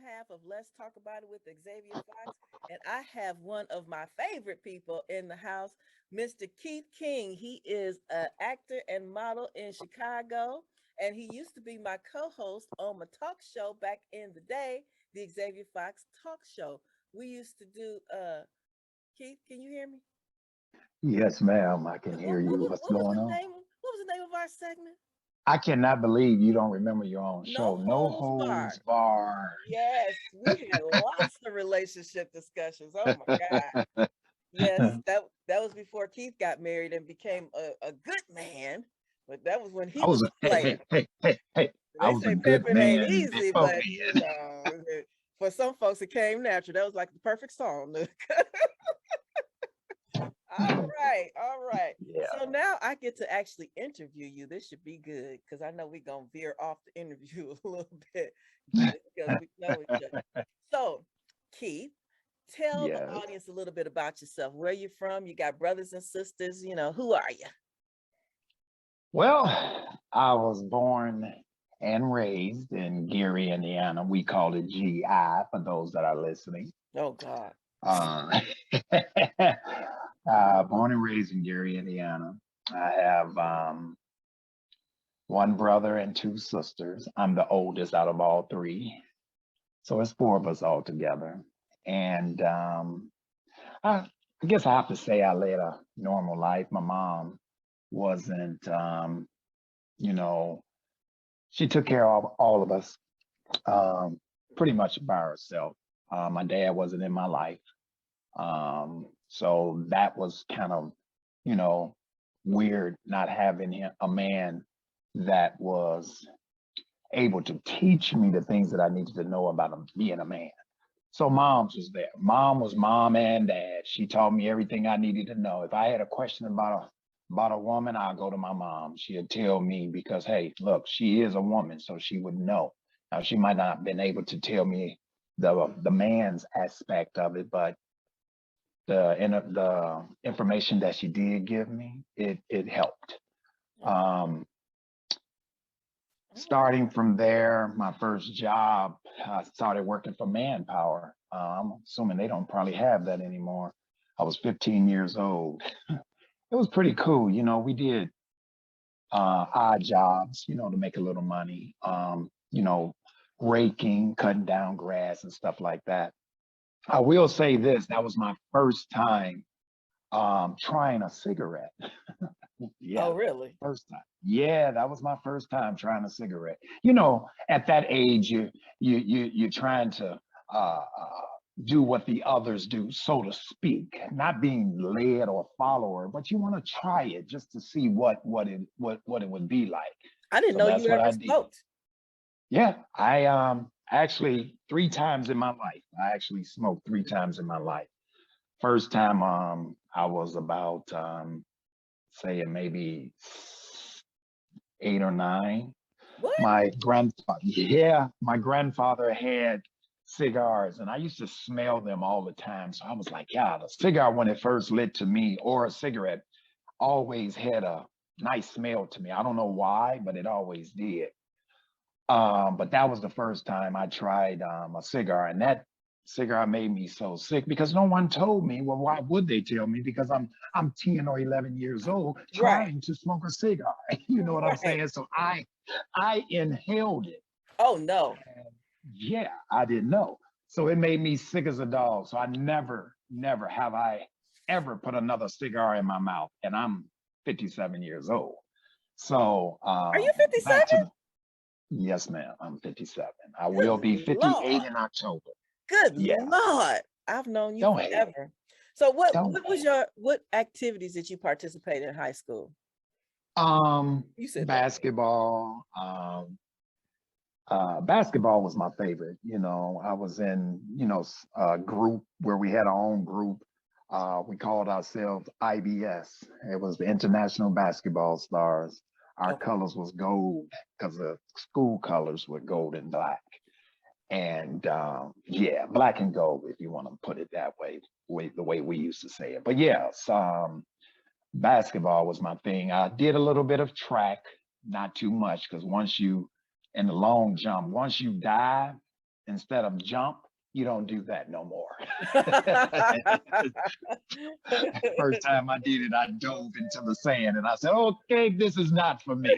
half of Let's Talk About It with Xavier Fox, and I have one of my favorite people in the house, Mr. Keith King. He is an actor and model in Chicago, and he used to be my co-host on my talk show back in the day, the Xavier Fox Talk Show. We used to do. Keith, can you hear me? Yes, ma'am. I can hear you. What's What was going the on? name? What was the name of our segment? I cannot believe you don't remember your own No show. No holds holds barred. barred. Yes, we had lots of relationship discussions. Oh my God. Yes, that was before Keith got married and became a good man. But that was when he I was was a a hey, hey, player. hey, hey, hey. I They was a say good pimping ain't man easy, before but for some folks it came natural. That was like the perfect song. All then. right, all right. Yeah. So now I get to actually interview you. This should be good because I know we're gonna veer off the interview a little bit because we know each other. So, Keith, tell the Yes. audience a little bit about yourself. Where you from? You got brothers and sisters. Who are you? Well, I was born and raised in Gary, Indiana. We call it GI for those that are listening. Oh God. Uh, born and raised in Gary, Indiana. I have one brother and two sisters. I'm the oldest out of all three. So it's four of us all together. And I guess I have to say I led a normal life. My mom wasn't, you know, she took care of all of us um, pretty much by herself. My dad wasn't in my life. So that was kind of, you know, weird not having a man that was able to teach me the things that I needed to know about being a man. So mom's was there. Mom was mom and dad. She taught me everything I needed to know. If I had a question about a woman, I'll go to my mom. She'd tell me because hey, look, she is a woman, so she would know. Now she might not have been able to tell me the man's aspect of it, but the information that she did give me, it helped. Okay. Um, All right. Starting from there, my first job, I started working for Manpower. I'm assuming they don't probably have that anymore. I was 15 years old. It was pretty cool. We did odd jobs, to make a little money, raking, cutting down grass and stuff like that. I will say this, that was my first time trying a cigarette. Oh, Yeah, really? first time. Yeah, that was my first time trying a cigarette. At that age, you're trying to do what the others do, so to speak, not being led or follower, but you want to try it just to see what it would be like. I didn't So know that's you what ever I did. smoked. Yeah, I actually three times in my life. I actually smoked three times in my life. First time I was about say maybe 8 or 9. What? My grandfather had cigars, and I used to smell them all the time. So I was like, yeah, the cigar when it first lit to me, or a cigarette, always had a nice smell to me. I don't know why, but it always did. But that was the first time I tried a cigar, and that cigar made me so sick because no one told me. Well, why would they tell me? Because I'm 10 or 11 years old Right. trying to smoke a cigar. You know what I'm Right. saying? So I inhaled it. Oh no. And yeah, I didn't know. So it made me sick as a dog. So I never have I ever put another cigar in my mouth. And I'm 57 years old. So Are you back 57? to the yes, ma'am. I'm 57. I will Good be 58 Lord. in October. Good Yeah. Lord. I've known you Don't hate. forever. So Don't hate. what activities did you participate in high school? You said don't hate. Basketball. Basketball was my favorite. I was in, a group where we had our own group. We called ourselves IBS. It was the International Basketball Stars. Our Okay. colors was gold because the school colors were gold and black. And yeah, black and gold, if you want to put it that way, the way we used to say it. But yes, basketball was my thing. I did a little bit of track, not too much, because in the long jump, once you dive, instead of jump, you don't do that no more. First time I did it, I dove into the sand and I said, okay, this is not for me.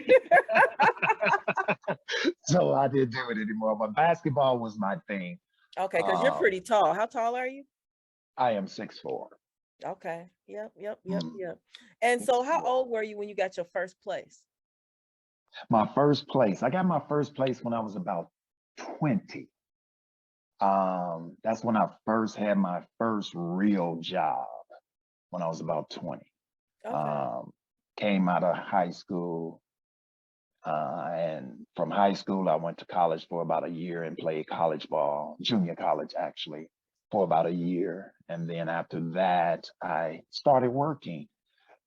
So I didn't do it anymore. But basketball was my thing. Okay, because you're Um, pretty tall. How tall are you? I am 6'4". Okay. Yep, yep, yep, Mm, yep. And so how 6'4". old were you when you got your first place? My first place, I got my first place when I was about 20. That's when I first had my first real job when I was about 20. Okay. Um, Came out of high school. And from high school, I went to college for about a year and played college ball, junior college actually, for about a year. And then after that, I started working,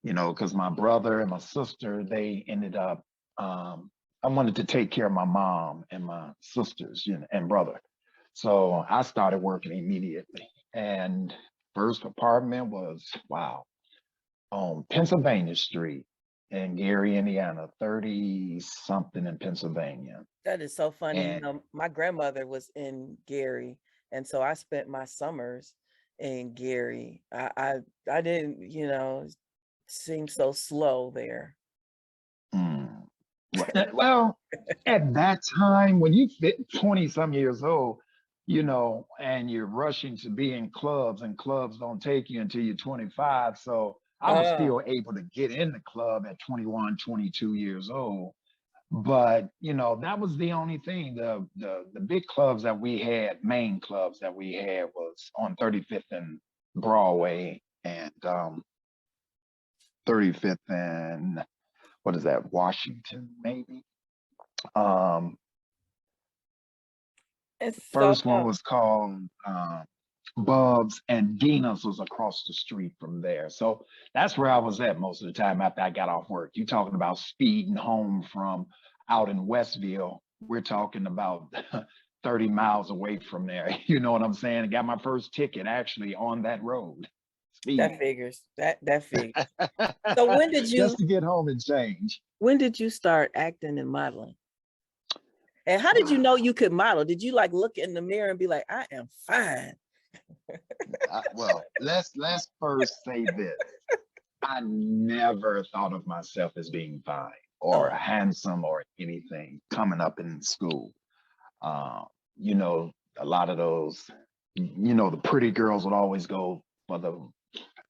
because my brother and my sister, they ended up, I wanted to take care of my mom and my sisters, and brother. So I started working immediately. And first apartment was, wow, on Pennsylvania Street in Gary, Indiana, 30 something in Pennsylvania. That is so funny. And My grandmother was in Gary, and so I spent my summers in Gary. I didn't, seem so slow there. mm, well, at that time, when you fit 20 some years old, and you're rushing to be in clubs, and clubs don't take you until you're 25. So I was Uh, still able to get in the club at 21, 22 years old. But that was the only thing. The big clubs that we had, main clubs that we had, was on 35th and Broadway, and 35th and what is that, Washington, maybe. Um, it's so First one was called Bubs, and Dina's was across the street from there. So that's where I was at most of the time after I got off work. You talking about speeding home from out in Westville? We're talking about 30 miles away from there. You know what I'm saying? I got my first ticket actually on that road, that speeding, figures. That figures. So just to get home and change. when did you start acting and modeling? And how did you know you could model? Did you like look in the mirror and be like, I am fine? Well, let's first say this. I never thought of myself as being fine or Oh, handsome or anything coming up in school. Uh, you know, a lot of those, the pretty girls would always go for the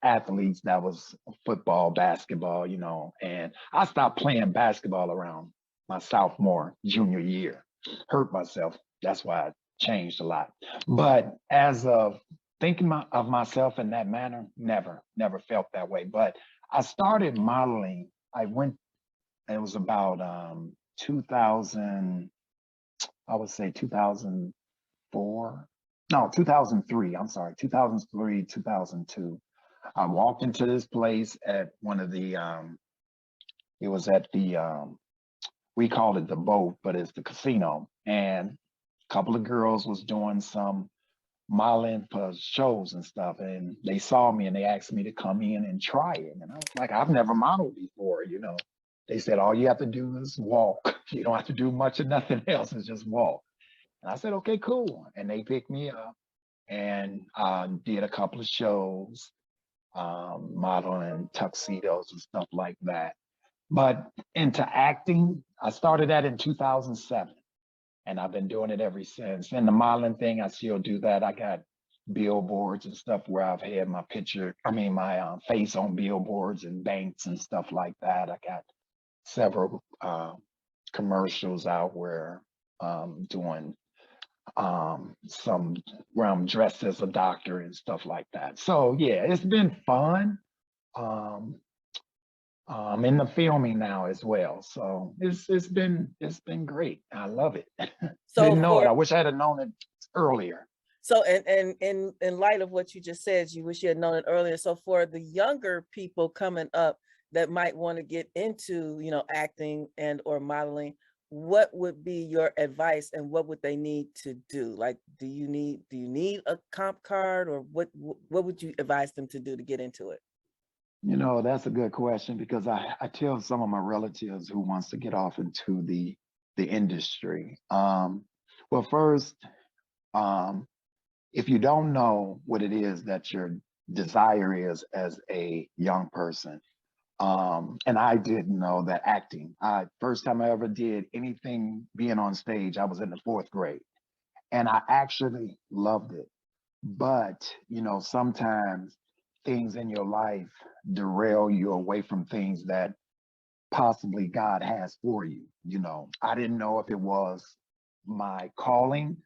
athletes that was football, basketball, and I stopped playing basketball around my sophomore, junior year. Hurt myself. That's why I changed a lot. But as of thinking of myself in that manner, never felt that way. But I started modeling. It was about 2000, I would say 2004. No, 2003. I'm sorry, 2003, 2002. I walked into this place at one of the it was at the we called it the boat, but it's the casino. And a couple of girls was doing some modeling for shows and stuff. And they saw me and they asked me to come in and try it. And I was like, I've never modeled before. They said, all you have to do is walk. You don't have to do much of nothing else, it's just walk. And I said, okay, cool. And they picked me up and did a couple of shows, modeling tuxedos and stuff like that. But into acting, I started that in 2007, and I've been doing it ever since. And the modeling thing, I still do that. I got billboards and stuff where I've had my face on billboards and banks and stuff like that. I got several commercials out where doing some where I'm dressed as a doctor and stuff like that. So yeah, it's been fun. Um, I'm in the filming now as well, so it's been great. I love it. so Didn't know it. for I wish I had known it earlier. so and in light of what you just said, you wish you had known it earlier. So for the younger people coming up that might want to get into, acting and or modeling, what would be your advice and what would they need to do? Like, do you need a comp card, or what would you advise them to do to get into it? That's a good question because I tell some of my relatives who wants to get off into the industry. Well, first, Um, if you don't know what it is that your desire is as a young person, and I didn't know that acting. First time I ever did anything being on stage, I was in the fourth grade, and I actually loved it. But sometimes things in your life derail you away from things that possibly God has for you. I didn't know if it was my calling,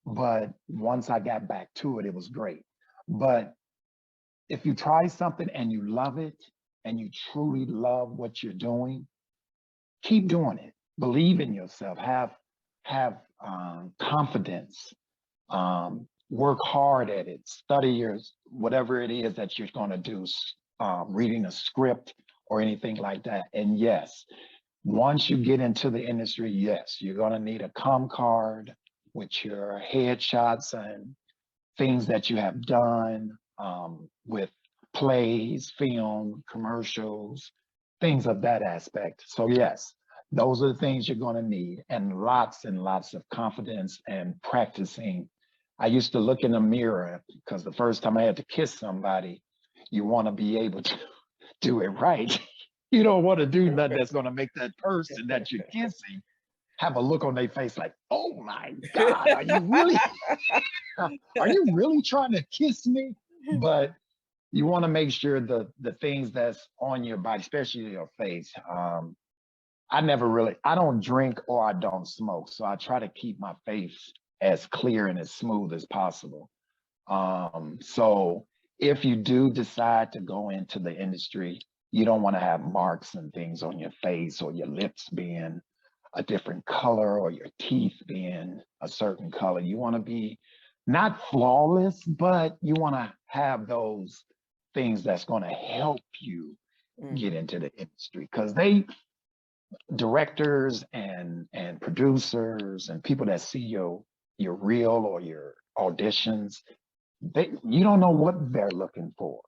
but once I got back to it, it was great. But if you try something and you love it and you truly love what you're doing, keep doing it. Believe in yourself. Have confidence. Work hard at it. Study your whatever it is that you're going to do. Reading a script or anything like that. And yes, once you get into the industry, yes, you're going to need a com card with your headshots and things that you have done with plays, film, commercials, things of that aspect. So, yes, those are the things you're going to need, and lots of confidence and practicing. I used to look in the mirror because the first time I had to kiss somebody, you want to be able to do it right. You don't want to do nothing that's going to make that person that you're kissing have a look on their face like, oh my God, are you really trying to kiss me? But you want to make sure the things that's on your body, especially your face. I don't drink or I don't smoke, so I try to keep my face as clear and as smooth as possible. So if you do decide to go into the industry, you don't want to have marks and things on your face or your lips being a different color or your teeth being a certain color. You want to be not flawless, but you want to have those things that's going to help you get Mhm. into the industry because they directors and producers and people that see your reel or your auditions, you don't know what they're looking for.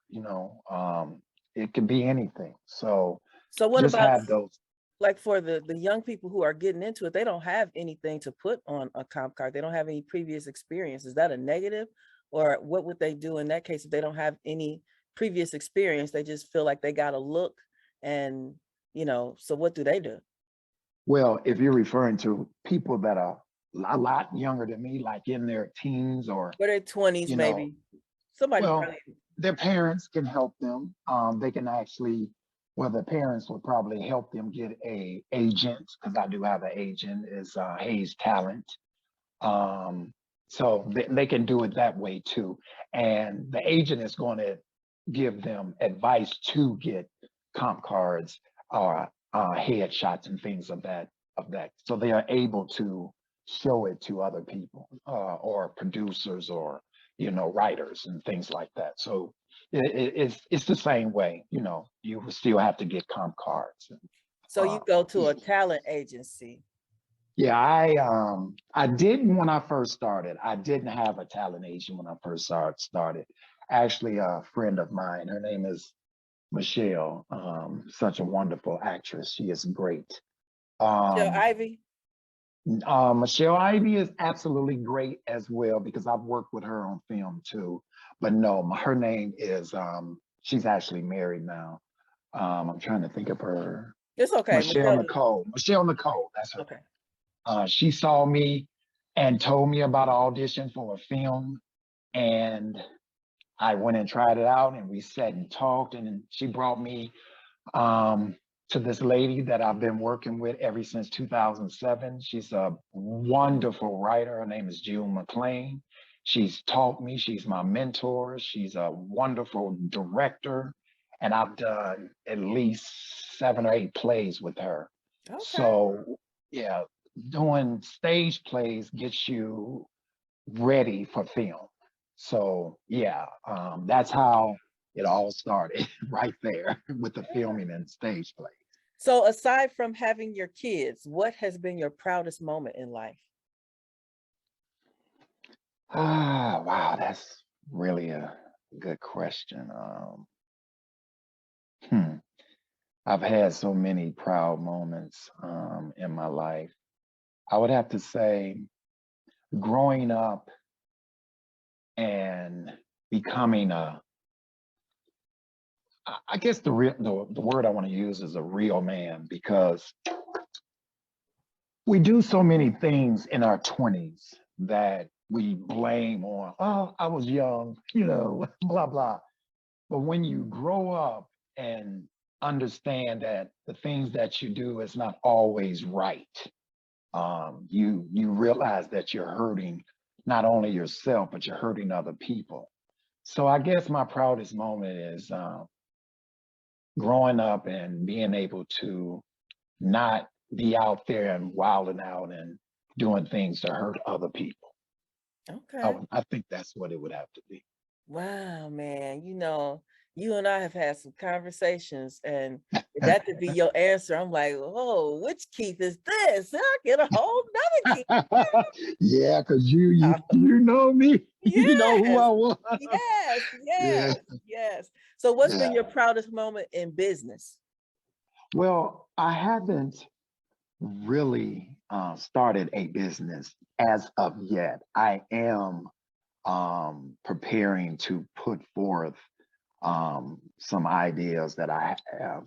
It could be anything. So So what just about have those. like for the young people who are getting into it, they don't have anything to put on a comp card. They don't have any previous experience. Is that a negative? Or what would they do in that case if they don't have any previous experience? They just feel like they got to look and, so what do they do? Well, if you're referring to people that are a lot younger than me, like in their teens or, Or their 20s you know, maybe. Somebody well, probably. their parents can help them. They can actually, well, the parents would probably help them get a agent because I do have an agent is Hayes Talent. Um, so they can do it that way too. And the agent is going to give them advice to get comp cards or headshots and things of that. So they are able to show it to other people or producers or writers and things like that. So it's the same way. You will still have to get comp cards. So you Uh, go to a talent agency. yeah, I didn't when I first started. I didn't have a talent agent when I first started. Actually, a friend of mine, her name is Michelle, such a wonderful actress. She is great. Michelle Um, Ivy. Michelle Ivy is absolutely great as well because I've worked with her on film too. But no, her name is she's actually married now. I'm trying to think of her. It's okay. Michelle Michelle. Nicole. Michelle Nicole, that's her name. Okay. She saw me and told me about an audition for a film, and I went and tried it out, and we sat and talked, and she brought me um, to this lady that I've been working with ever since 2007. She's a wonderful writer. Her name is June McLean. She's taught me. She's my mentor. She's a wonderful director, and I've done at least 7 or 8 plays with her. Okay. So, yeah, doing stage plays gets you ready for film. So yeah, that's how it all started right there with the Yeah. filming and stage play. So aside from having your kids, what has been your proudest moment in life? Wow, that's really a good question. Hmm, I've had so many proud moments in my life. I would have to say growing up and becoming I guess the real the word I want to use is a real man, because we do so many things in our 20s that we blame on, oh, I was young, blah, blah. But when you grow up and understand that the things that you do is not always right, you realize that you're hurting not only yourself, but you're hurting other people. So I guess my proudest moment is growing up and being able to not be out there and wilding out and doing things to hurt other people. Okay. I think that's what it would have to be. Wow, man. You and I have had some conversations, and if that could be your answer, I'm like, oh, which Keith is this? I get a whole nother Keith. Yeah, because you know me, you know who Yes, I was. yes, Yeah, yes, yes. So, what's been yeah. your proudest moment in business? Well, I haven't really started a business as of yet. I am preparing to put forth some ideas that I have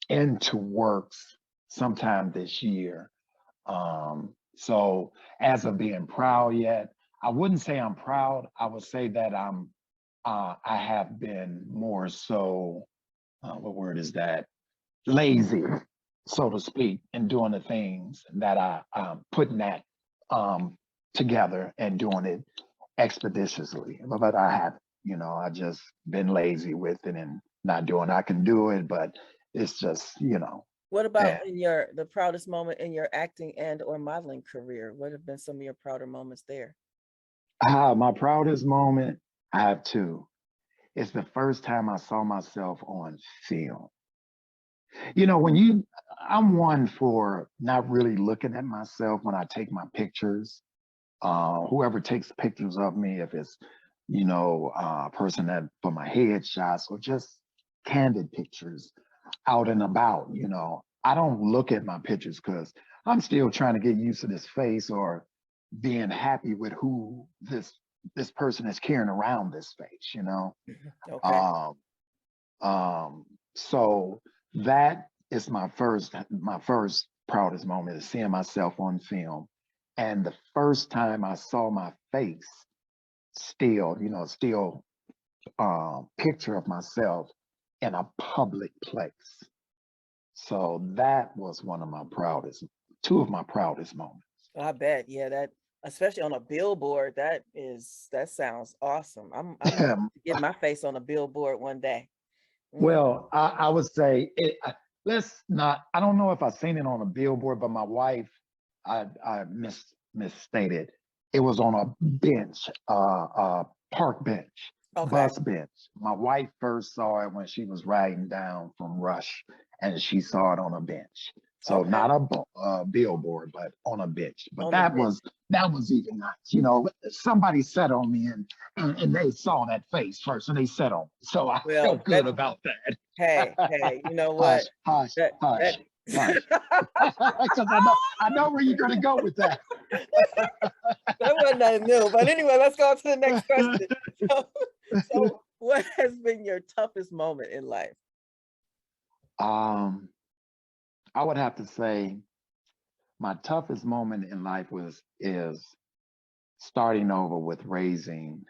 into works sometime this year. So as of being proud yet, I wouldn't say I'm proud. I would say that I have been more so, what word is that? Lazy, so to speak, in doing the things that I'm putting that together and doing it expeditiously. But I have, I just been lazy with it and not doing. I can do it, but it's just, What eh. about in the proudest moment in your acting and or modeling career? What have been some of your prouder moments there? My proudest moment, I have two. It's the first time I saw myself on film. When I'm one for not really looking at myself when I take my pictures. Whoever takes pictures of me, if it's, a person that for my headshots or just candid pictures out and about, I don't look at my pictures because I'm still trying to get used to this face or being happy with who this person is carrying around this face. Okay. Um, so that is my first proudest moment is seeing myself on film. And the first time I saw my face still picture of myself in a public place. So that was two of my proudest moments. I bet. Yeah, that especially on a billboard, that sounds awesome. I'm gonna have to get my face on a billboard one day. Mm, Well, I would say let's not. I don't know if I've seen it on a billboard, but my wife, I misstated. It was on a bench, park bench, okay. bus bench. My wife first saw it when she was riding down from Rush, and she saw it on a bench. So Okay. not a billboard, but on a bench. But On the bench. that was even nice. Somebody sat on me and they saw that face first, and they sat on me. So I Well, felt good that about that. hey, you know Hush, what? hush, That hush, that hush. Because I know where you're gonna go with that. that wasn't nothing new. But anyway, let's go on to the next question. So, so what has been your toughest moment in life? um, I would have to say my toughest moment in life is starting over with raising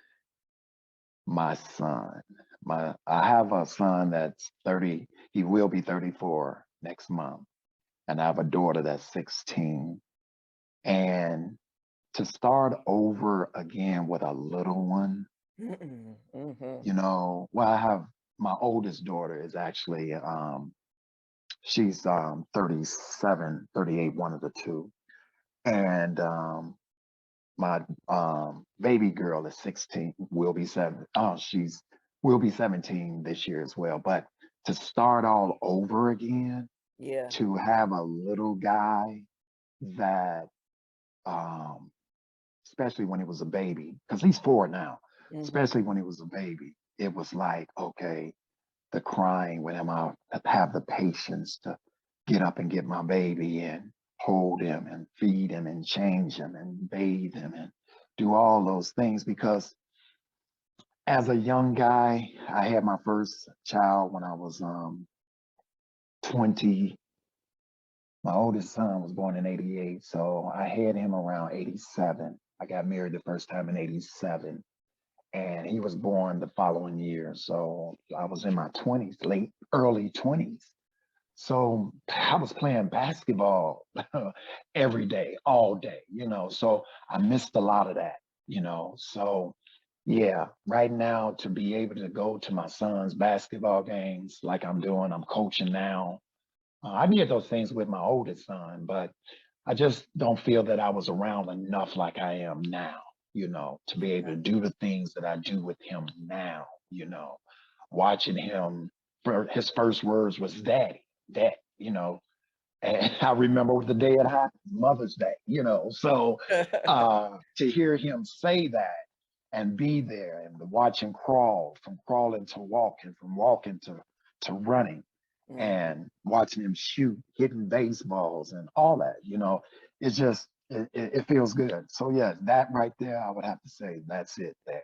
my son. I have a son that's 30, he will be 34 next month, and I have a daughter that's 16. And to start over again with a little one, Mm-mm, mm-hmm. well, I have my oldest daughter is actually she's 37, 38, one of the two. And my baby girl is 16, will be seven. Oh, she's will be 17 this year as well. But to start all over again, Yeah. to have a little guy that, um, especially when he was a baby, because he's 4 now, Mm-hmm. especially when he was a baby, it was like, okay, the crying, when am I have the patience to get up and get my baby and hold him and feed him and change him and bathe him and do all those things, because As a young guy, I had my first child when I was 20. My oldest son was born in 88, so I had him around 87. I got married the first time in 87, and he was born the following year. So I was in my 20s, late, early 20s. So I was playing basketball every day, all day, so I missed a lot of that. So yeah, right now to be able to go to my son's basketball games like I'm doing, I'm coaching now. I did those things with my oldest son, but I just don't feel that I was around enough like I am now, to be able to do the things that I do with him now, watching him for his first words was daddy, dad, and I remember the day it happened, Mother's Day, so to hear him say that and be there and to watch him crawl from crawling to walking, from walking to running Mhm. and watching him shoot, hitting baseballs and all that, it's just it feels good. So yeah, that right there, I would have to say that's it there.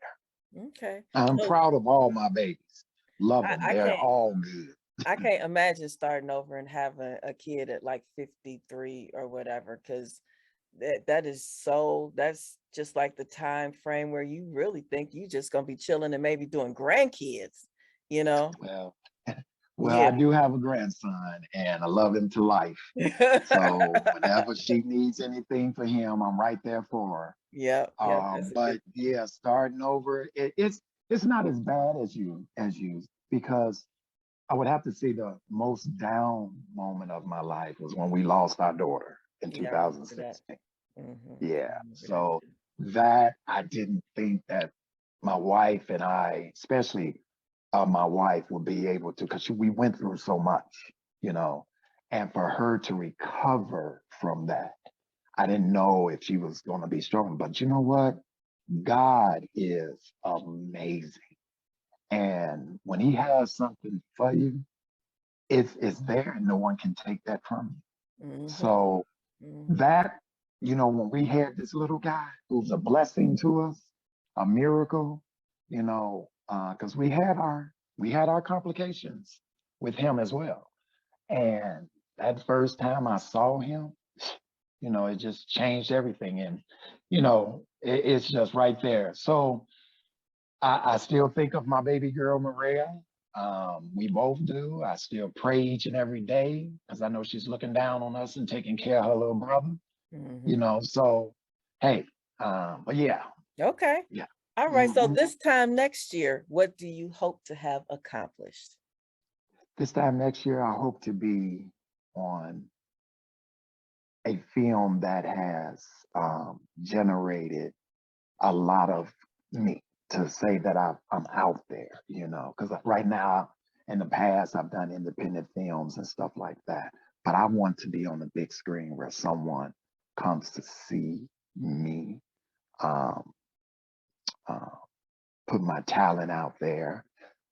Okay. I'm So proud of all my babies. Love them. I They're can't all good. I can't imagine starting over and having a kid at like 53 or whatever, because that's just like the time frame where you really think you just gonna be chilling and maybe doing grandkids, you know? Well, well, I Yeah. do have a grandson and I love him to life. So whenever she needs anything for him, I'm right there for her. Yep, yep, that's a good. But yeah, starting over, it's not as bad as you because I would have to say the most down moment of my life was when we lost our daughter in Yeah, I remember that. 2016. I Yeah, remember that so too. that I didn't think that my wife and I, especially my wife, would be able to, because we went through so much, you know, and for her to recover from that, I didn't know if she was going to be strong. But you know what? God is amazing. And when he has something for you, it's there and no one can take that from you. Mhm, So mhm. that, when we had this little guy who's a blessing to us, a miracle, because we had our complications with him as well. And that first time I saw him, it just changed everything. And, it's just right there. So I still think of my baby girl, Maria. We both do. I still pray each and every day because I know she's looking down on us and taking care of her little brother, Mhm. So, hey, but yeah, Okay. yeah. All right. So Mhm. this time next year, what do you hope to have accomplished? This time next year, I hope to be on a film that has generated a lot of me to say that I'm out there, because right now, in the past, I've done independent films and stuff like that. But I want to be on the big screen where someone comes to see me um, uh, put my talent out there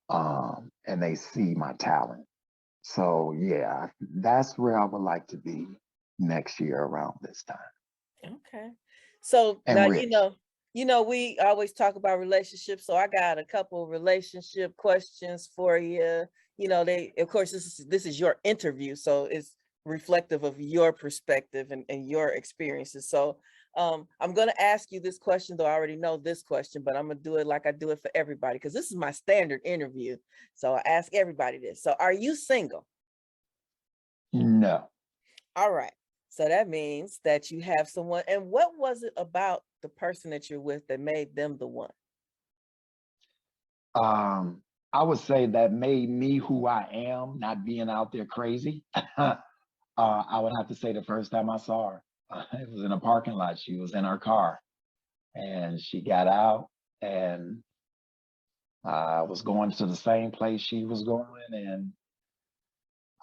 and they see my talent. So yeah, that's where I would like to be next year around this time. Okay. So And now rich. we always talk about relationships. So I got a couple of relationship questions for you. They of course this is your interview, so it's reflective of your perspective and your experiences. So I'm gonna ask you this question, though I already know this question, but I'm gonna do it like I do it for everybody because this is my standard interview. So I ask everybody this. So are you single? No. All right. So that means that you have someone. And what was it about the person that you're with that made them the one? Um, I would say that made me who I am, not being out there crazy. I would have to say the first time I saw her, it was in a parking lot. She was in her car and she got out and I was going to the same place she was going and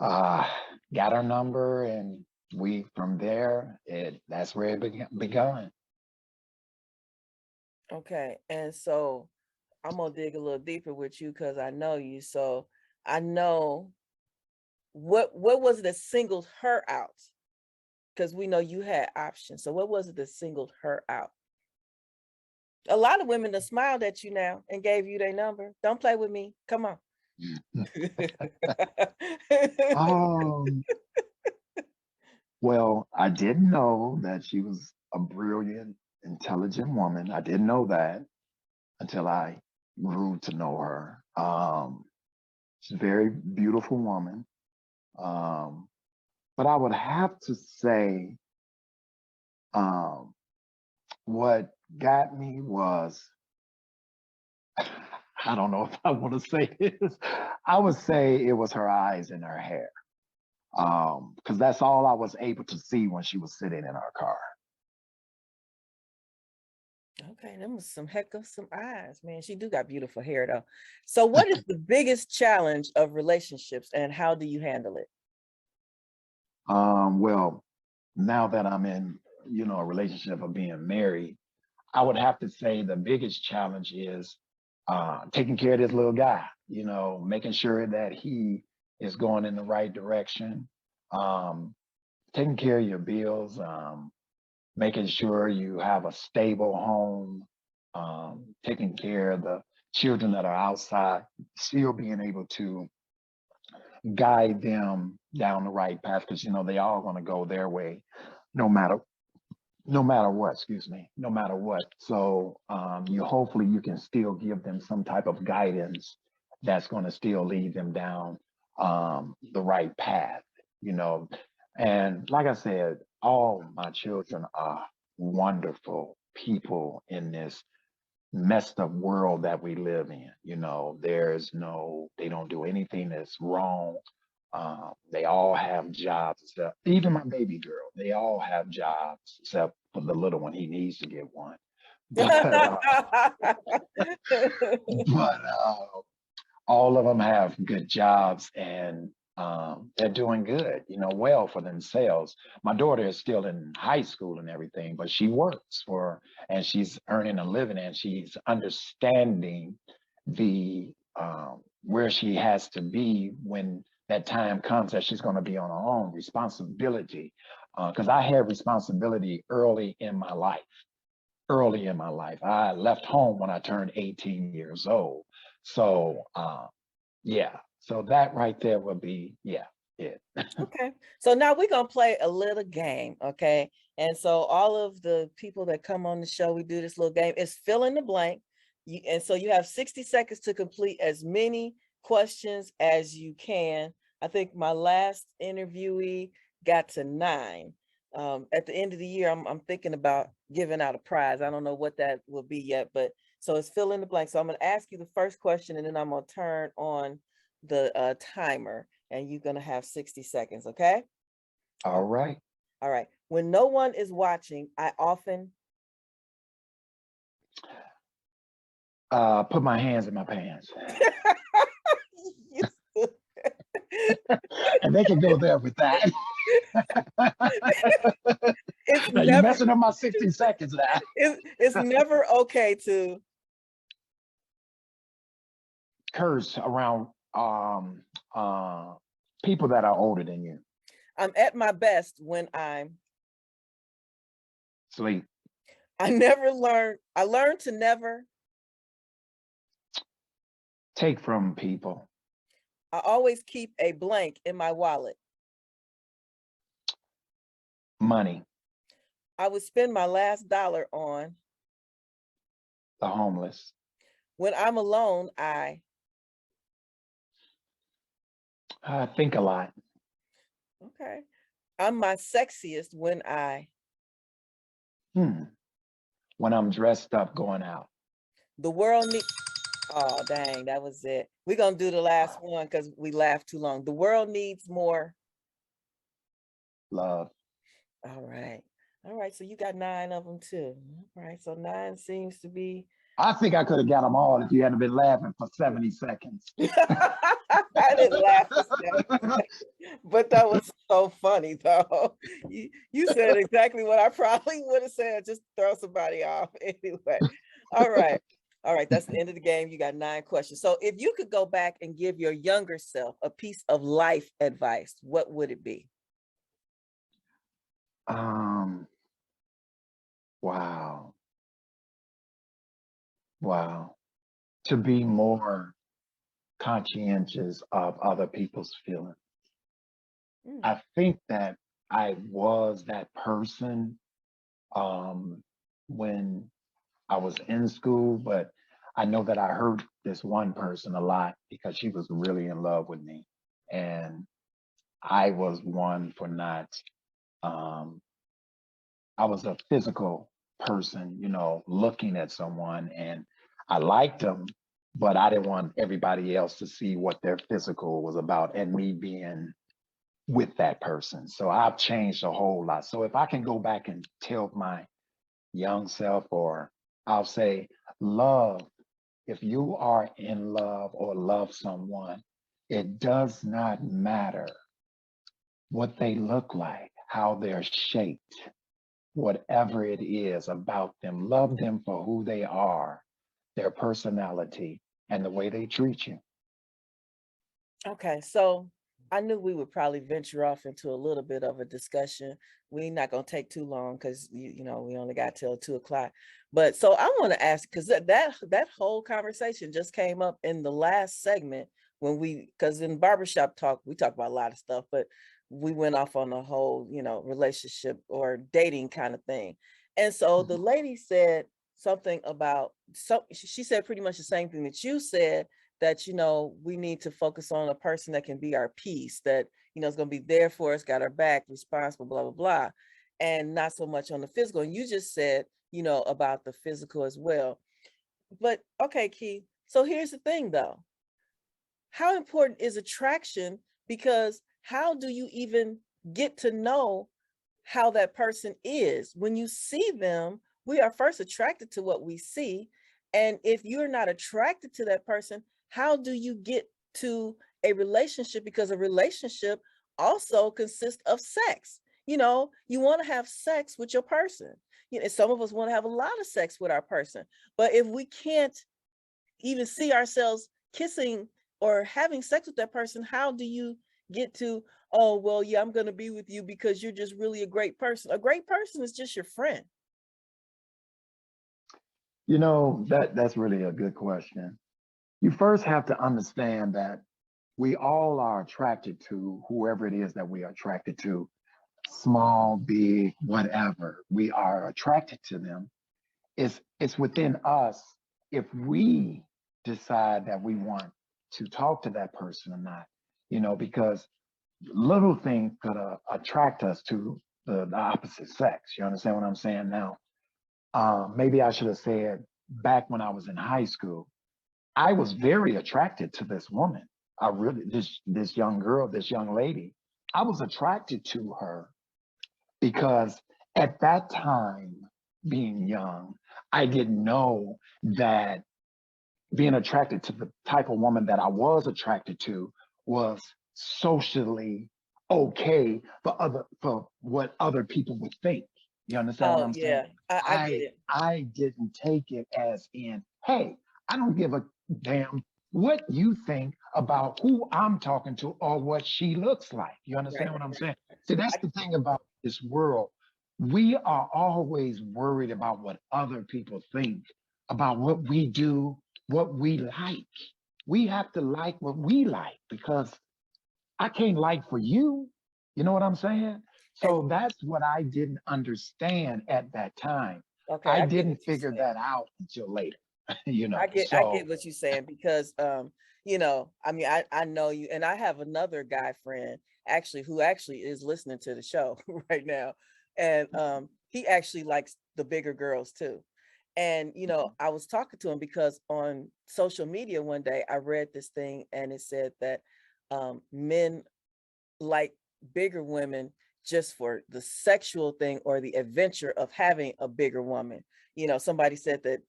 uh, got her number and we from there that's where it begun. Okay. And so I'm gonna dig a little deeper with you because I know you. So I know what was it that singled her out? Because we know you had options. So what was it that singled her out? A lot of women have smiled at you now and gave you their number. Don't play with me. Come on. Um, well, I didn't know that she was a brilliant, intelligent woman. I didn't know that until I grew to know her. She's a very beautiful woman. Um, but I would have to say, um, what got me was, I don't know if I want to say this. I would say it was her eyes and her hair. Because that's all I was able to see when she was sitting in our car. Okay, them was some heck of some eyes, man. She do got beautiful hair though. So what is the biggest challenge of relationships and how do you handle it? Well, now that I'm in, a relationship of being married, I would have to say the biggest challenge is taking care of this little guy, making sure that he is going in the right direction, um, taking care of your bills, making sure you have a stable home, taking care of the children that are outside, still being able to guide them down the right path because they all going to go their way, no matter what. Excuse me, no matter what. So you hopefully you can still give them some type of guidance that's going to still lead them down the right path. You know, and like I said, all my children are wonderful people in this messed up world that we live in. They don't do anything that's wrong. They all have jobs, except even my baby girl. They all have jobs except for the little one. He needs to get one. But all of them have good jobs and they're doing good, well for themselves. My daughter is still in high school and everything, but she works and she's earning a living and she's understanding the where she has to be when that time comes that she's going to be on her own responsibility. Because I had responsibility early in my life. Early in my life, I left home when I turned 18 years old. So yeah. So that right there will be, yeah, it. Okay. So now we're going to play a little game. Okay. And so all of the people that come on the show, we do this little game. It's fill in the blank. And so you have 60 seconds to complete as many questions as you can. I think my last interviewee got to 9. At the end of the year, I'm thinking about giving out a prize. I don't know what that will be yet, but so it's fill in the blank. So I'm going to ask you the first question and then I'm going to turn on the timer and you're going to have 60 seconds. Okay. All right. All right. When no one is watching, I often Put my hands in my pants. And they can go there with that. It's Now you never messing up my 60 seconds now. it's never okay to Curse around people that are older than you. I'm at my best when I'm Sleep. I learned to never. Take from people. I always keep a blank in my wallet. Money. I would spend my last dollar on. The homeless. When I'm alone, I think a lot. okay. I'm my sexiest when I When I'm dressed up going out. the world need. Oh, dang, that was it. We're going to do the last one because we laughed too long. The world needs more. Love. All right. All right. So you got 9 of them too. All right. So 9 seems to be. I think I could have got them all if you hadn't been laughing for 70 seconds. I didn't laugh for 70 seconds, but that was so funny though. You said exactly what I probably would have said, just throw somebody off anyway. All right. All right, that's the end of the game. You got 9 questions. So if you could go back and give your younger self a piece of life advice, what would it be? Wow. Wow. To be more conscientious of other people's feelings. Mm, I think that I was that person um, when I was in school, but I know that I hurt this one person a lot because she was really in love with me. And I was one for not, um, I was a physical person, looking at someone and I liked them, but I didn't want everybody else to see what their physical was about and me being with that person. So I've changed a whole lot. So if I can go back and tell my young self, or I'll say, love, if you are in love or love someone, it does not matter what they look like, how they're shaped, whatever it is about them, love them for who they are, their personality, and the way they treat you. okay, so I knew we would probably venture off into a little bit of a discussion. We're not gonna take too long because we only got till 2 o'clock. But so I want to ask because that whole conversation just came up in the last segment when because in barbershop talk we talk about a lot of stuff, but we went off on a whole relationship or dating kind of thing. And so the Mhm. lady said something about, so she said pretty much the same thing that you said, that we need to focus on a person that can be our peace, that is going to be there for us, got our back, responsible, blah blah blah, and not so much on the physical. And you just said about the physical as well. But okay, Keith, so here's the thing though, how important is attraction? Because how do you even get to know how that person is? When you see them, we are first attracted to what we see. And if you're not attracted to that person, how do you get to a relationship? Because a relationship also consists of sex. You want to have sex with your person. Some of us want to have a lot of sex with our person. But if we can't even see ourselves kissing or having sex with that person, how do you get to, oh, well, yeah, I'm going to be with you because you're just really a great person? A great person is just your friend. That's really a good question. You first have to understand that we all are attracted to whoever it is that we are attracted to, small, big, whatever. We are attracted to them. It's within us if we decide that we want to talk to that person or not, because little things could attract us to the opposite sex. You understand what I'm saying now? Maybe I should have said back when I was in high school, I was very attracted to this woman. I really, this young girl, this young lady, I was attracted to her because at that time, being young, I didn't know that being attracted to the type of woman that I was attracted to was socially okay for what other people would think. You understand what Oh I'm saying? yeah, I get I it. I didn't take it as in, hey, I don't give a damn what you think about who I'm talking to or what she looks like. You Right. understand what I'm saying? See, that's I, the thing about this world. We are always worried about what other people think about what we do, what we like. We have to like what we like because I can't like for you. You know what I'm saying? and So that's what I didn't understand at that time. okay, I I get what didn't you're figure saying. that out until later, you I know. get I So get what you're saying because I mean I know you, and I have another guy friend actually who actually is listening to the show right now. And he actually likes the bigger girls too. And I was talking to him because on social media one day I read this thing and it said that men like bigger women just for the sexual thing or the adventure of having a bigger woman. Somebody said that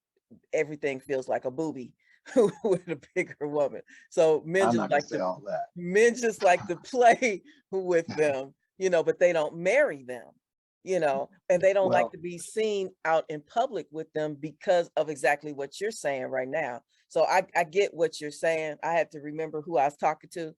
everything feels like a booby with a bigger woman. So I'm not gonna say all that. men just like to play with them, but they don't marry them, and they don't like Well, to be seen out in public with them because of exactly what you're saying right now. So I get what you're saying. I had to remember who I was talking to.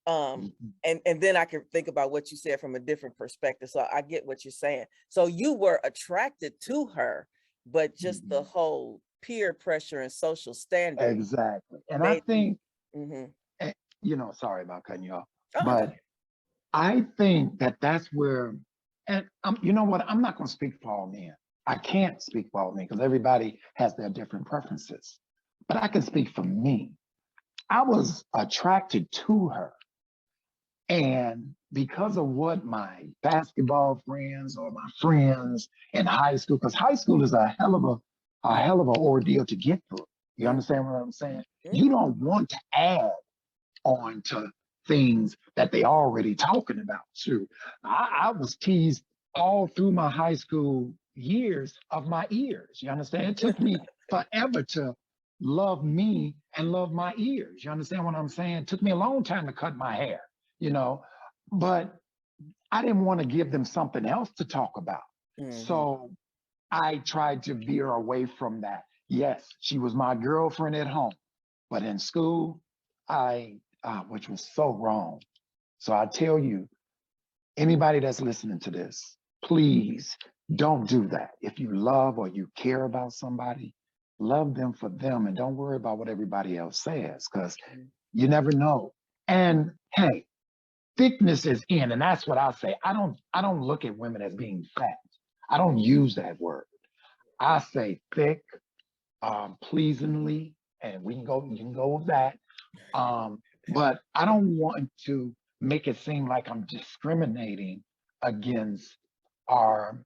mhm, And then I can think about what you said from a different perspective. So I get what you're saying. So you were attracted to her, but just the mhm. whole peer pressure and social standards exactly. And I made them. think, Hmm. eh, sorry about cutting you off, Oh, it's but okay. I think that that's where, and you know what? I'm not going to speak for all men. I can't speak for all men because everybody has their different preferences. But I can speak for me. I was attracted to her, and because of what my basketball friends or my friends in high school, because high school is a hell of a ordeal to get through. You understand what I'm saying? You Hmm. don't want to add on to things that they already talking about too. I was teased all through my high school years of my ears. You understand? It took me forever to love me and love my ears. You understand what I'm saying? It took me a long time to cut my hair, you know, but I didn't want to give them something else to talk about. Hmm. So I tried to veer away from that. Yes, she was my girlfriend at home, but in school, which was so wrong. So I tell you, anybody that's listening to this, please don't do that. If you love or you care about somebody, love them for them and don't worry about what everybody else says because you never know. And hey, thickness is in, and that's what I say. I don't look at women as being fat. I don't use that word. I say thick, pleasingly, and you can go with that. But I don't want to make it seem like I'm discriminating against our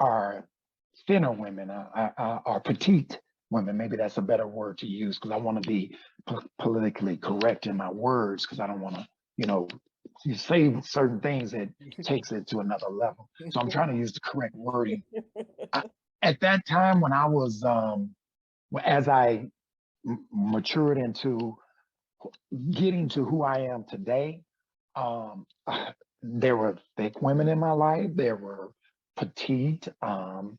our thinner women, our petite women. Maybe that's a better word to use because I want to be politically correct in my words because I don't want to, you know, you say certain things that takes it to another level. So I'm trying to use the correct wording. I, at that time when I was, as I matured into getting to who I am today, um, there were thick women in my life. There were petite, and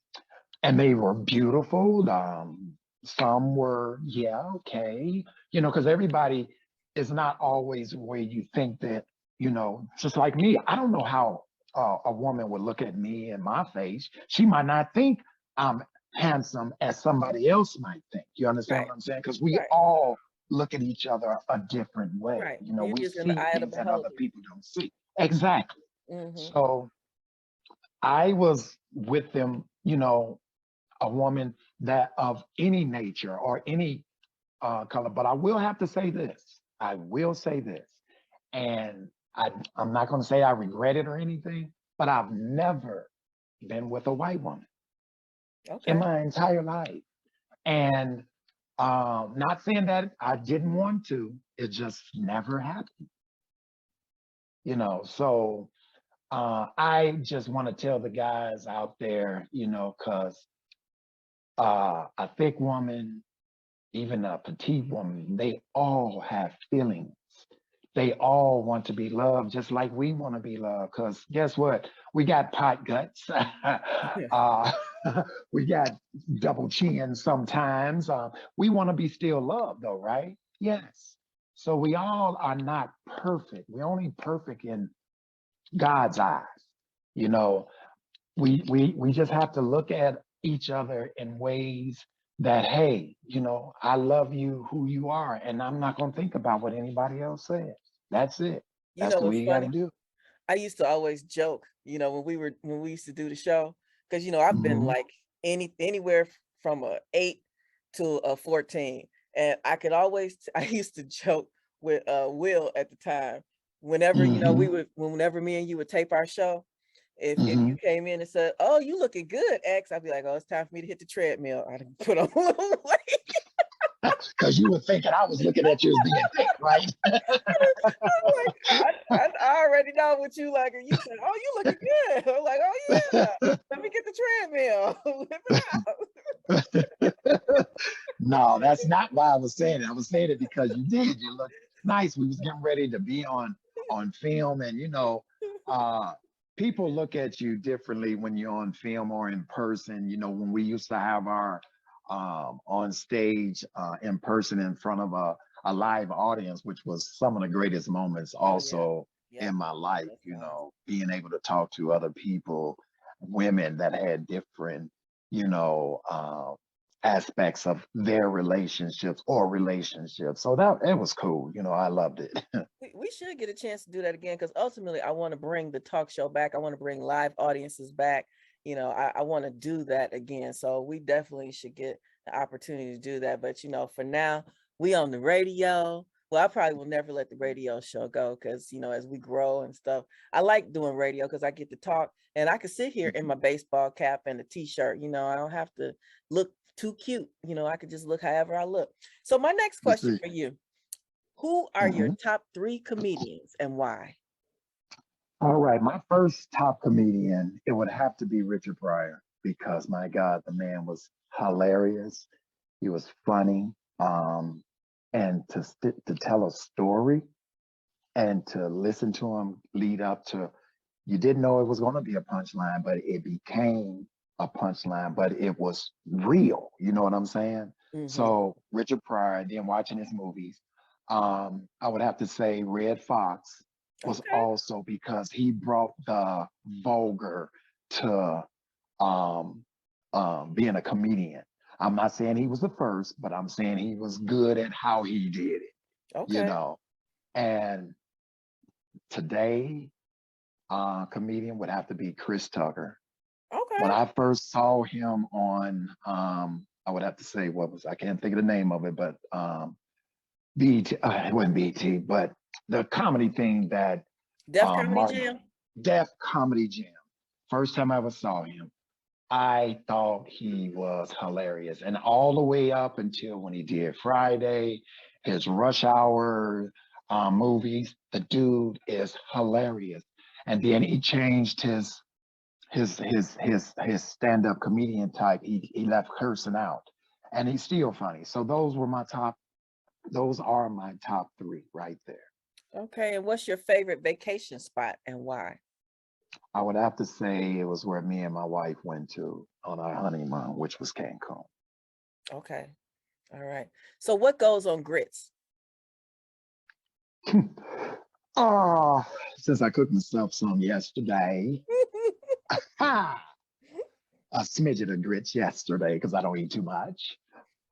they were beautiful. Some were, yeah, okay, because everybody is not always where you think that, just like me. I don't know how a woman would look at me in my face. She might not think I'm handsome as somebody else might think. You understand Right. what I'm saying? Because we Right. all look at each other a different way. Right. We Beauty is in the see eye of the things that other beholder. people don't see. Exactly. Hmm. So I was with them, a woman that of any nature or any color. But I will have to say this. I will say this. And I'm not going to say I regret it or anything, but I've never been with a white woman in Okay. my entire life. And not saying that I didn't want to, it just never happened, So I just want to tell the guys out there, because a thick woman, even a petite woman, they all have feelings. They all want to be loved just like we want to be loved. Because guess what? We got pot guts. uh, we got double chin sometimes. We want to be still loved, though, right? Yes. So we all are not perfect. We're only perfect in God's eyes. You know, we just have to look at each other in ways that, hey, I love you who you are, and I'm not going to think about what anybody else says. That's it. You That's know the way what's you got to funny? do it. I used to always joke, when we used to do the show, because I've been Hmm. like anywhere from a 8 to a 14, and I could always I used to joke with Will at the time. Whenever Hmm. whenever me and you would tape our show, if you Hmm. came in and said, "Oh, you looking good, X," I'd be like, "Oh, it's time for me to hit the treadmill." I'd put on a little weight. Because you were thinking I was looking at you as being thick, right? I'm like, I already know what you like. And you said, "Oh, you looking good." I'm like, "Oh yeah, let me get the treadmill, whip it out." No, that's not why I was saying it. I was saying it because you did. You looked nice. We was getting ready to be on film, and uh, people look at you differently when you're on film or in person. When we used to have our on stage in person in front of a live audience, which was some of the greatest moments Oh yeah, also yep, in my life. that's nice. Being able to talk to other people, women that had different, you know. aspects of their relationships or relationships. So that it was cool. I loved it. We should get a chance to do that again because ultimately I want to bring the talk show back. I want to bring live audiences back. I want to do that again. So we definitely should get the opportunity to do that. But for now, we on the radio. Well, I probably will never let the radio show go because as we grow and stuff, I like doing radio because I get to talk and I can sit here in my baseball cap and a t-shirt. I don't have to look too cute. I could just look however I look. So my next You question see. for you. Who are your Mhm. top 3 comedians and why? All right, my first top comedian, it would have to be Richard Pryor because my God, the man was hilarious. He was funny, and to tell a story and to listen to him lead up to, you didn't know it was going to be a punchline, but it became a punchline, but it was real. You know what I'm saying? Mm-hmm. So Richard Pryor, then watching his movies, I would have to say Red Fox was Okay. also because he brought the vulgar to um, being a comedian. I'm not saying he was the first, but I'm saying he was good at how he did it, you Okay. know. And today, comedian would have to be Chris Tucker. When Okay. I first saw him on, I would have to say I can't think of the name of it, but BT, it wasn't BT, but the comedy thing that Def Comedy Martin, Jam. Def Comedy Jam. First time I ever saw him, I thought he was hilarious. And all the way up until when he did Friday, his Rush Hour movies, the dude is hilarious. And then he changed his stand-up comedian type. He left cursing out. And he's still funny. So those are my top 3 right there. Okay. And what's your favorite vacation spot and why? I would have to say it was where me and my wife went to on our honeymoon, which was Cancun. Okay. All right. So what goes on grits? Oh, since I cooked myself some yesterday, ha, a smidget of grits yesterday because I don't eat too much.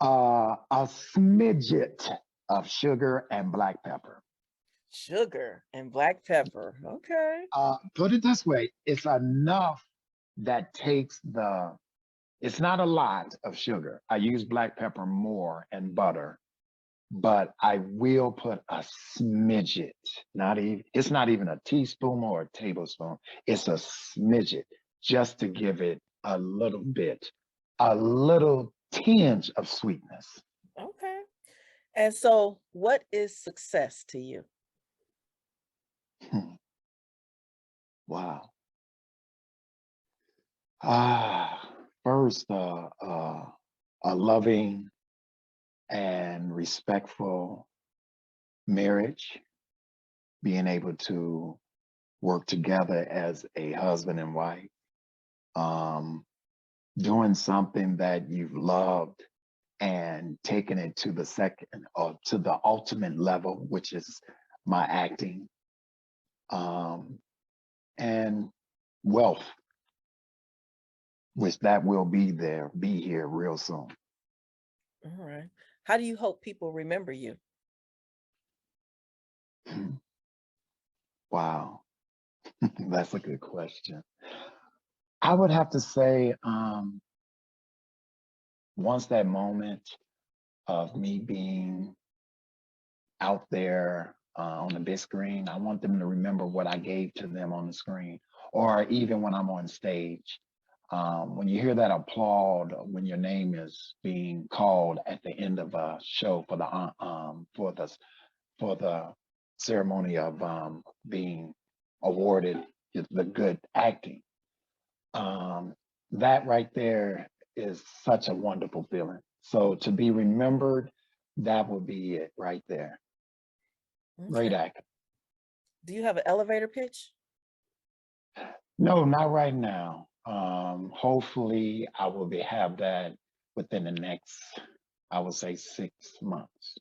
A smidget of sugar and black pepper. Sugar and black pepper. Okay. Put it this way, it's enough that it's not a lot of sugar. I use black pepper more and butter, but I will put a smidget, it's not even a teaspoon or a tablespoon. It's a smidget just to give it a little tinge of sweetness. Okay. And so what is success to you? Hmm. Wow. Ah, first, a loving and respectful marriage, being able to work together as a husband and wife, um, doing something that you've loved and taking it to the second or to the ultimate level, which is my acting, um, and wealth, which that will be here real soon. All right. How do you hope people remember you? Wow, that's a good question. I would have to say, once that moment of me being out there on the big screen, I want them to remember what I gave to them on the screen, or even when I'm on stage. When you hear that applaud when your name is being called at the end of a show for the ceremony of being awarded the good acting, um, that right there is such a wonderful feeling. So to be remembered, that would be it right there. Great Okay. acting. Do you have an elevator pitch? No, not right now. Hopefully, I will have that within the next, I would say, 6 months.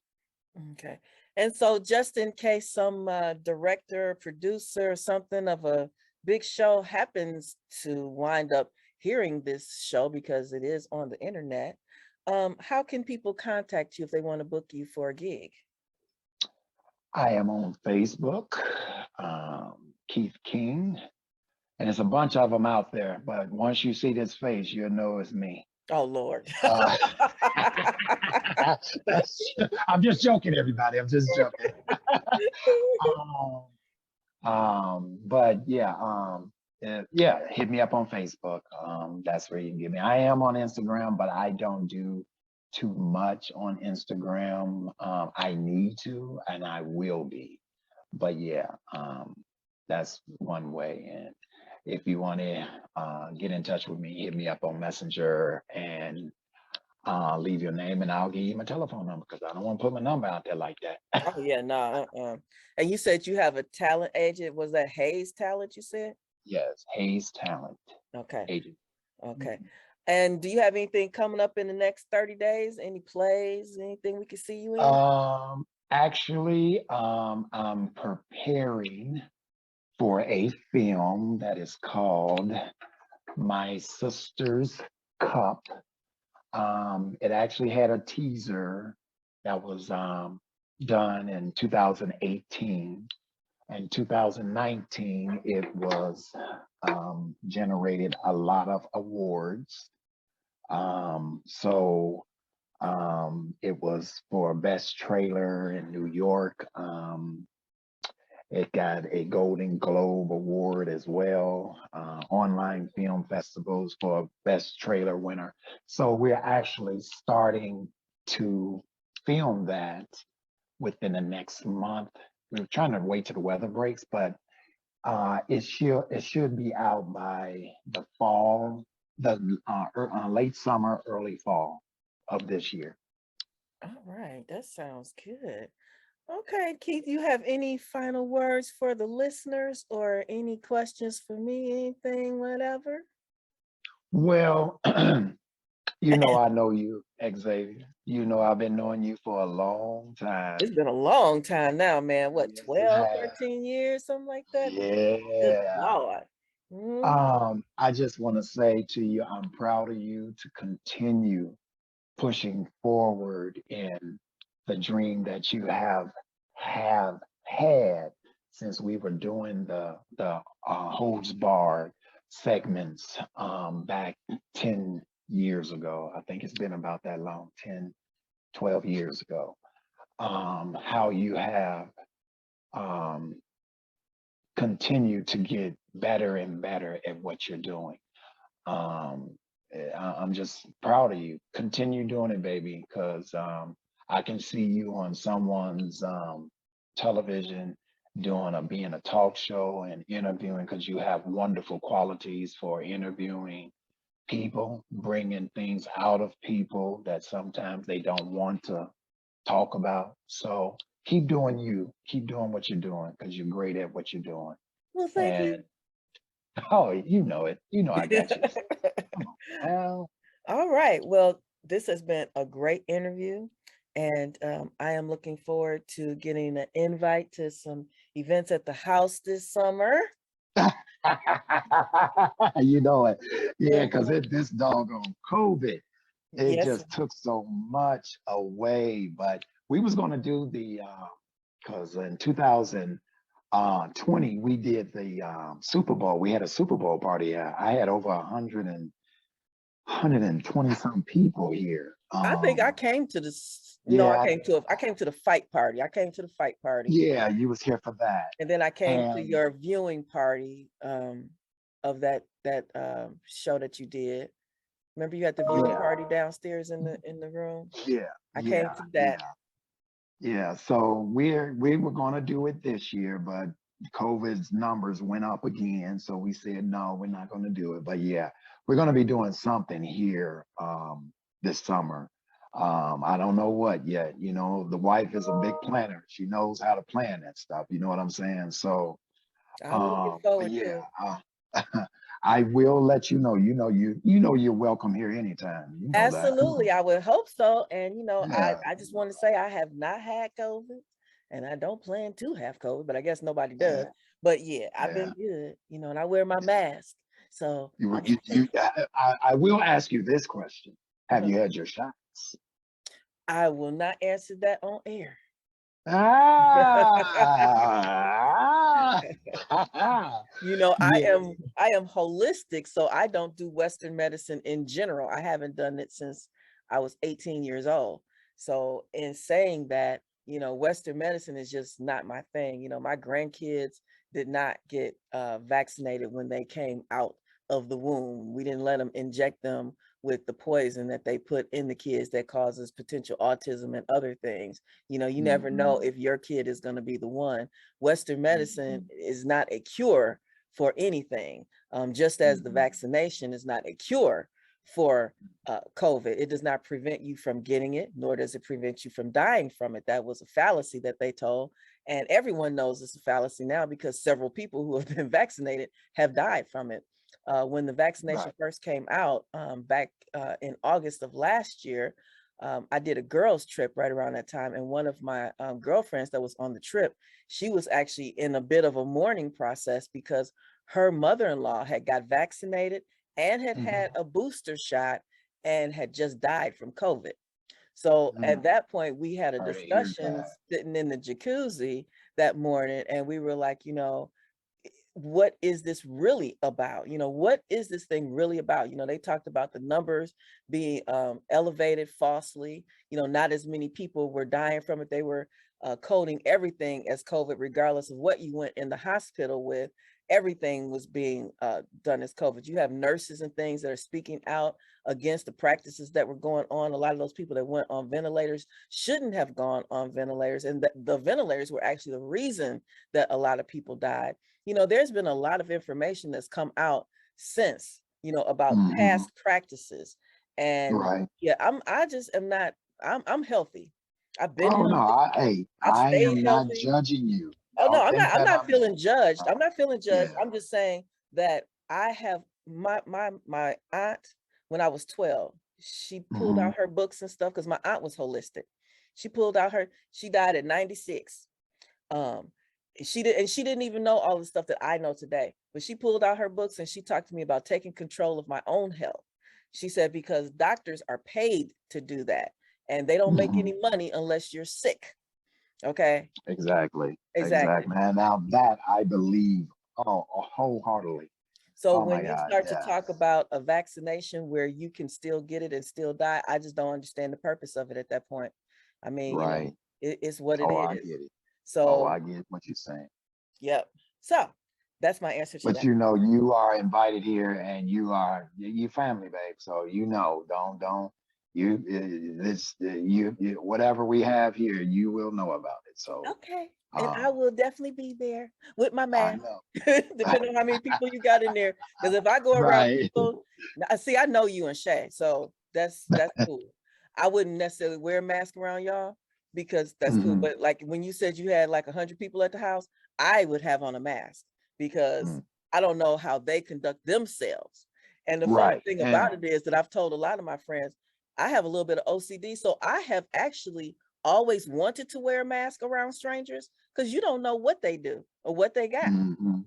Okay. And so just in case some director, producer, something of a big show happens to wind up hearing this show because it is on the internet, How can people contact you if they want to book you for a gig? I am on Facebook, Keith King, and there's a bunch of them out there. But once you see this face, you'll know it's me. Oh Lord. Uh, I'm just joking, everybody. I'm just joking. But yeah, yeah, hit me up on Facebook. That's where you can get me. I am on Instagram, but I don't do too much on Instagram. I need to, and I will be. But yeah, that's one way. And if you want to get in touch with me, hit me up on Messenger and leave your name, and I'll give you my telephone number because I don't want to put my number out there like that. Oh yeah, no. And you said you have a talent agent. Was that Hayes Talent you said? Yes, Hayes Talent Okay. Agent. Okay. And do you have anything coming up in the next 30 days? Any plays, anything we can see you in? Actually, I'm preparing for a film that is called My Sister's Cup. It actually had a teaser that was done in 2018. In 2019, it was generated a lot of awards. It was for best trailer in New York. It got a Golden Globe Award as well, online film festivals for best trailer winner. So we're actually starting to film that within the next month. We're trying to wait till the weather breaks, but it should be out by the fall, the late summer, early fall of this year. All right, that sounds good. Okay, Keith, you have any final words for the listeners or any questions for me? Anything, whatever? Well, I know you, Xavier. I've been knowing you for a long time. It's been a long time now, man. What, Yes, it 12, has. 13 years, something like that? Good Yeah. Lord. Mhm. I just want to say to you, I'm proud of you to continue pushing forward in the dream that you have had since we were doing the holds barred segments back 10 years ago. I think it's been about that long, 10, 12 years ago. How you have um, continued to get better and better at what you're doing. Um, I'm just proud of you. Continue doing it, baby, because I can see you on someone's television being a talk show and interviewing because you have wonderful qualities for interviewing people, bringing things out of people that sometimes they don't want to talk about. So keep doing you. Keep doing what you're doing because you're great at what you're doing. Well, thank you. And oh, you know it. I got you. Come on now. All right. Well, this has been a great interview, and I am looking forward to getting an invite to some events at the house this summer. You know it. Yeah, because Mhm. this doggone COVID, it Yes. just took so much away. But we was gonna do the because in 2020 we did the Super Bowl. We had a Super Bowl party. I had over 120 some people here. I think I came to this. No, Yeah, I came to the fight party. I came to the fight party, yeah, you was here for that. and then I came to And your viewing party of that show that you did. Remember you had the viewing yeah, party downstairs in the room? yeah, I came yeah, to yeah. that. Yeah, so we were going to do it this year, but COVID's numbers went up again, so we said no, we're not going to do it. But yeah, we're going to be doing something here this summer. I don't know what yet. The wife is a big planner. She knows how to plan that stuff. You know what I'm saying? So, I'm looking but forward to yeah, it. I will let you know. You're welcome here anytime. You know that. Absolutely, I would hope so. And Yeah, I just want to say I have not had COVID, and I don't plan to have COVID, but I guess nobody does. yeah, But yeah, I've yeah. been good, and I wear my mask. So I will ask you this question. Have uh you had your shot? parents? I will not answer that on air. Ah, You know, yeah. I am holistic, so I don't do Western medicine in general. I haven't done it since I was 18 years old. So in saying that, you know, Western medicine is just not my thing. You know, my grandkids did not get vaccinated when they came out of the womb. We didn't let them inject them with the poison that they put in the kids that causes potential autism and other things. You know, you never know Mhm, if your kid is going to be the one. Western medicine mhm, is not a cure for anything, just as the mhm, vaccination is not a cure for COVID. It does not prevent you from getting it, nor does it prevent you from dying from it. That was a fallacy that they told. And everyone knows it's a fallacy now because several people who have been vaccinated have died from it. When the vaccination right. first came out back in August of last year, I did a girls' trip right around that time. And one of my girlfriends that was on the trip, she was actually in a bit of a mourning process because her mother-in-law had got vaccinated and had Mhm, had a booster shot and had just died from COVID. So mhm. at that point, we had a Sorry to hear discussion that. sitting in the jacuzzi that morning, and we were like, you know, what is this really about? You know, what is this thing really about? You know, they talked about the numbers being elevated falsely. You know, not as many people were dying from it. They were coding everything as COVID, regardless of what you went in the hospital with. Everything was being done as COVID. You have nurses and things that are speaking out against the practices that were going on. A lot of those people that went on ventilators shouldn't have gone on ventilators, and the ventilators were actually the reason that a lot of people died. You know, there's been a lot of information that's come out since, you know, about Mhm, past practices. And right. yeah, I just am not, I'm healthy. I've been Oh no, healthy. hey, I've I stayed am not healthy. judging you. Oh no, Don't think I'm that not I'm. feeling judged. I'm Oh, not feeling judged. yeah. I'm just saying that I have my aunt when I was 12, she pulled Mhm, out her books and stuff because my aunt was holistic. She pulled out her, she died at 96. Um, she didn't even know all the stuff that I know today, but she pulled out her books and she talked to me about taking control of my own health. She said, because doctors are paid to do that and they don't make mhm. any money unless you're sick. Okay. Exactly. Exactly. Exactly. And now that I believe, oh, wholeheartedly. So Oh my when you God. start to talk Yes. about a vaccination where you can still get it and still die, I just don't understand the purpose of it at that point. I mean, you know, Right. it's what it Oh, I is. get it. Oh, So, I get what you're saying. yep. So that's my answer to But that. you know, you are invited here, and you family, babe. So you know, don't you this you whatever we have here, you will know about it. So Okay. And I um, will definitely be there with my I mask, know. depending on how many people you got in there. Because if I go around Right. people, now, see, I know you and Shay, so that's cool. I wouldn't necessarily wear a mask around y'all because that's cool. Hmm. But like when you said you had like 100 people at the house, I would have on a mask because I don't know how they conduct themselves. And the funny Right. thing And about it is that I've told a lot of my friends, I have a little bit of OCD, so I have actually always wanted to wear a mask around strangers because you don't know what they do or what they got. mhm.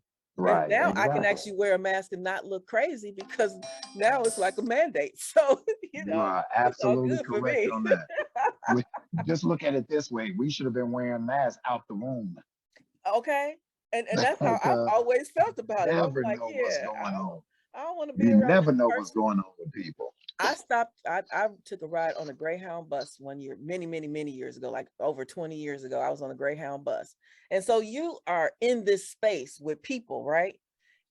And Right. now I can Exactly. actually wear a mask and not look crazy because now it's like a mandate. So, you You know, are it's all absolutely good for correct me. on that. We, just look at it this way: we should have been wearing masks out the womb Okay. And that's how I've because always felt you about it. I was never like, know what's yeah, going on. I don't want to be You around never this know what's person. going on with people. I stopped, I took a ride on a Greyhound bus one year, many years ago, like over 20 years ago. I was on a Greyhound bus. And so you are in this space with people, right?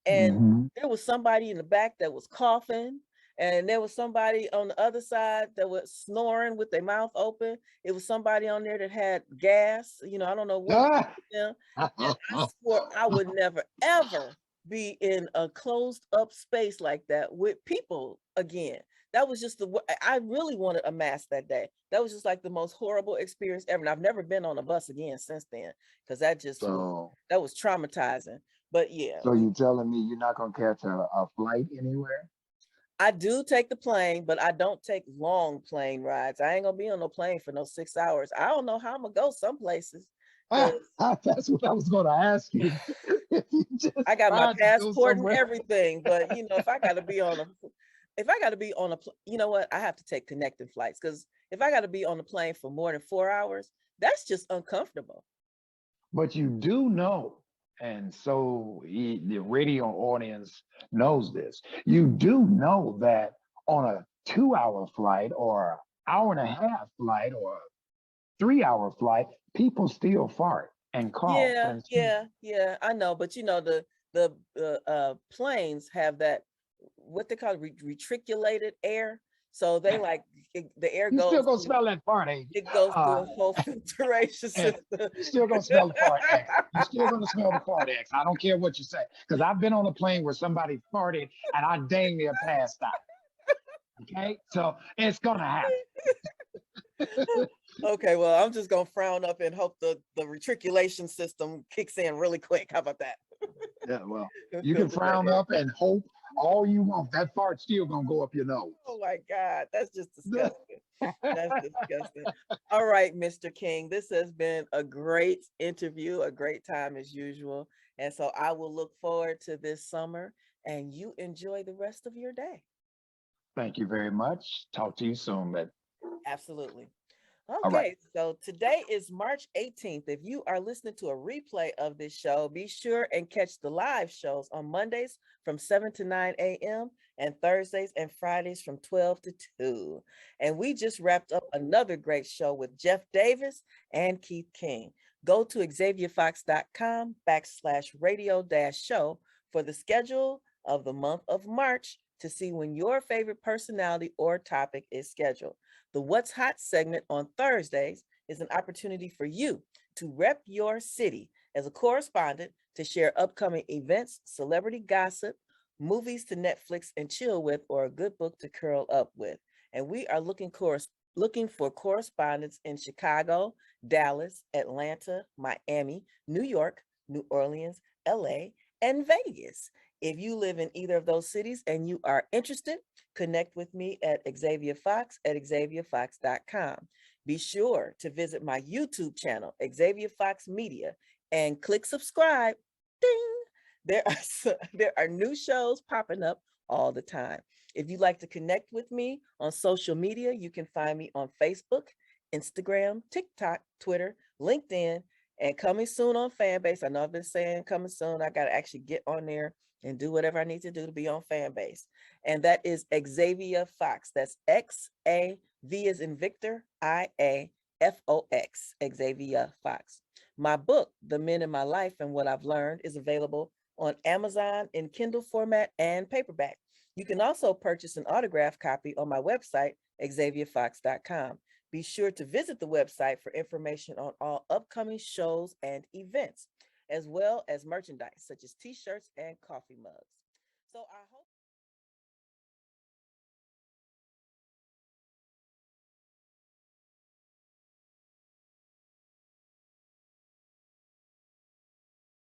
And Hmm. there was somebody in the back that was coughing, and there was somebody on the other side that was snoring with their mouth open. It was somebody on there that had gas. You know, I don't know what was Ah! with them. And I swore I would never ever be in a closed up space like that with people again. That was just I really wanted a mask that day. That was just like the most horrible experience ever. And I've never been on a bus again since then because so, that was traumatizing. But yeah, so you telling me you're not gonna catch a flight anywhere? I do take the plane, but I don't take long plane rides. I ain't gonna be on no plane for no 6 hours. I don't know how I'm gonna go some places because Ah, that's what I was gonna ask you. If you I just got my tried to go passport and somewhere. everything. But you know, if I gotta be on a, if I gotta be on a, you know what, I have to take connecting flights because if I got to be on the plane for more than 4 hours, that's just uncomfortable. But you do know, and so the radio audience knows this. You do know that on a 2 hour flight or an hour and a half flight or a 3 hour flight, people still fart and cough Yeah, and sneeze. yeah, yeah. I know, but the planes have that what they call retriculated air. So they like the air You still goes gonna through smell that fart, ain't you? it goes through Uh, a whole filtration and system. you still gonna smell the fart X. You still gonna smell the fart X. I don't care what you say. Because I've been on a plane where somebody farted and I dang near passed out. Okay? So it's gonna happen. Okay, well, I'm just gonna frown up and hope the retriculation system kicks in really quick. How about that? Yeah, well, And you can filter that frown air. up and hope all you want. That fart's still gonna go up your nose. Oh my God, that's just disgusting. That's disgusting. All right, Mr. King, this has been a great interview, a great time as usual. And so I will look forward to this summer and you enjoy the rest of your day. Thank you very much. Talk to you soon, man. Absolutely. All right. Okay, so today is March 18th. If you are listening to a replay of this show, be sure and catch the live shows on Mondays from 7 to 9 a.m. and Thursdays and Fridays from 12 to 2. And we just wrapped up another great show with Jeff Davis and Keith King. Go to xavierfox.com/radio-show for the schedule of the month of March to see when your favorite personality or topic is scheduled. The What's Hot segment on Thursdays is an opportunity for you to rep your city as a correspondent to share upcoming events, celebrity gossip, movies to Netflix and chill with, or a good book to curl up with. And we are looking for correspondents in Chicago, Dallas, Atlanta, Miami, New York, New Orleans, LA, and Vegas. If you live in either of those cities and you are interested, connect with me at Xavier Fox at xavierfox.com. Be sure to visit my YouTube channel, Xavier Fox Media, and click subscribe. Ding! There are new shows popping up all the time. If you'd like to connect with me on social media, you can find me on Facebook, Instagram, TikTok, Twitter, LinkedIn, and coming soon on Fanbase. I know I've been saying coming soon. I got to actually get on there and do whatever I need to do to be on Fanbase. And that is Xavier Fox. That's XAV as in Victor, IAFOX, Xavier Fox. My book, The Men in My Life and What I've Learned, is available on Amazon in Kindle format and paperback. You can also purchase an autographed copy on my website, xavierfox.com. Be sure to visit the website for information on all upcoming shows and events, as well as merchandise such as t-shirts and coffee mugs. So I hope